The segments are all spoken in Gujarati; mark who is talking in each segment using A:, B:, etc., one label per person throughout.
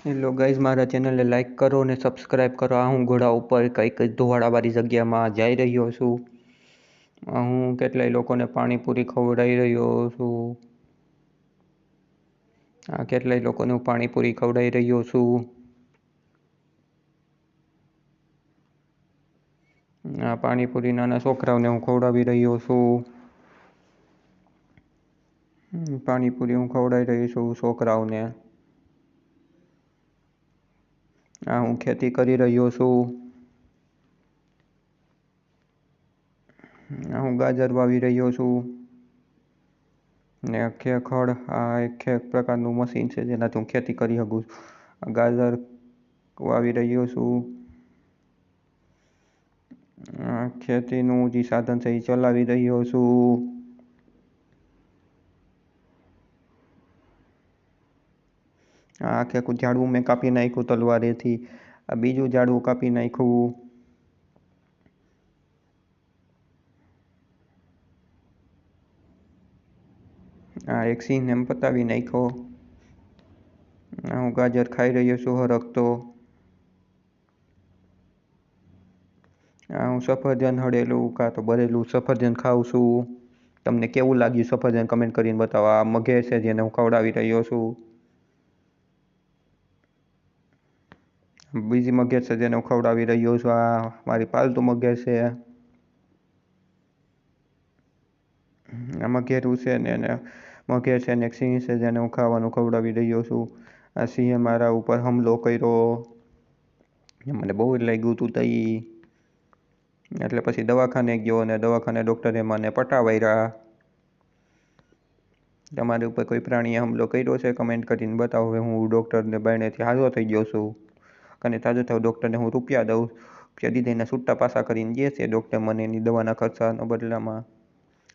A: હેલો ગાઈઝ, મારા ચેનલને લાઈક કરો અને સબસ્ક્રાઈબ કરો. આ હું ઘોડા ઉપર કંઈક ધોવાડાવાળી જગ્યામાં જઈ રહ્યો છું. હું કેટલાય લોકોને પાણીપુરી ખવડાવી રહ્યો છું. કેટલાય લોકોને હું પાણીપુરી ખવડાવી રહ્યો છું. પાણીપુરી નાના છોકરાઓને હું ખવડાવી રહ્યો છું. પાણીપુરી હું ખવડાવી રહ્યો છું છોકરાઓને. હું ખેતી કરી રહ્યો છું. હું ગાજર વાવી રહ્યો છું. ને ખડ એક પ્રકારનું મશીન છે જેનાથી હું ખેતી કરી શકું છું. ગાજર વાવી રહ્યો છું. ખેતીનું જે સાધન છે એ ચલાવી રહ્યો છું. આખું ઝાડવું મેં કાપી નાખ્યું તલવારેથી. બીજું ઝાડવું કાપી નાખ્યું. એક સિંહને પતાવી નાખ્યો. હું ગાજર ખાઈ રહ્યો છું હરખતો. હું સફરજન હળેલું કાં તો ભરેલું સફરજન ખાઉં છું. તમને કેવું લાગ્યું સફરજન કમેન્ટ કરીને બતાવો. આ મગેર છે જેને હું ખવડાવી રહ્યો છું. બીજી મગેર છે જેને હું ખવડાવી રહ્યો છું. આ મારી પાલતુ મગેર છે. આ મગેરું છે ને મગેર છે ને એક સિંહ છે જેને હું ખાવાનું ખવડાવી રહ્યો છું. આ સિંહે મારા ઉપર હુમલો કર્યો. મને બહુ જ લાગ્યું હતું તઈ. એટલે પછી દવાખાને ગયો અને દવાખાને ડૉક્ટરે મને પટ્ટા વાર્યા. તમારી ઉપર કોઈ પ્રાણીએ હુમલો કર્યો છે કમેન્ટ કરીને બતાવો. હવે હું ડૉક્ટરને બારણેથી હાજો થઈ ગયો છું. અને તાજો થાવ ડૉક્ટરને હું રૂપિયા દઉં. રૂપિયા દીધા એના છૂટા પાસા કરીને દે છે ડૉક્ટર મને એની દવાના ખર્ચાના બદલામાં.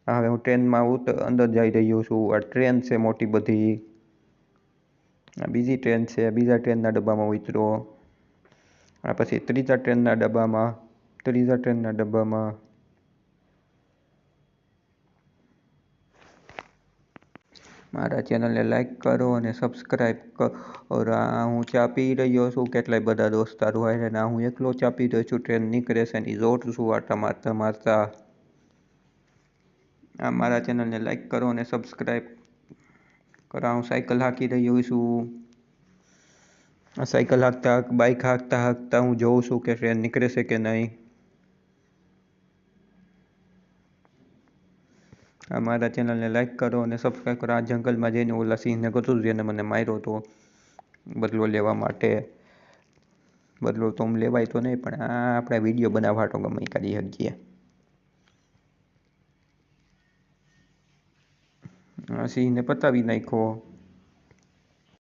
A: હવે હું ટ્રેનમાં અંદર જઈ રહ્યો છું. આ ટ્રેન છે મોટી બધી. આ બીજી ટ્રેન છે. બીજા ટ્રેનના ડબ્બામાં ઉતરો. આ પછી ત્રીજા ટ્રેનના ડબ્બામાં. મારા ચેનલને લાઈક કરો અને સબસ્ક્રાઈબ કરો. હું ચા પી રહ્યો છું. કેટલાય બધા દોસ્તારો હોય ને હું એકલો ચા પી રહ્યો છું. ટ્રેન નીકળે છે એની જોર છું આટા મારતા મારતા. મારા ચેનલને લાઈક કરો અને સબસ્ક્રાઈબ કરો. હું સાયકલ હાંકી રહ્યો છું. સાયકલ હાંકતા બાઇક હાંકતા હું જોઉં છું કે ટ્રેન નીકળે છે કે નહીં. મારા ચેનલને લાઈક કરો અને સબસ્ક્રાઈબ કરો. આ જંગલમાં જઈને ઓલા સિંહને કીધું જેને મને માર્યો હતો બદલો લેવા માટે. બદલો તો લેવાય તો નહીં પણ આપણે વિડીયો બનાવવા તો ગમે કરી શકીએ. સિંહને પતાવી નાખ્યો.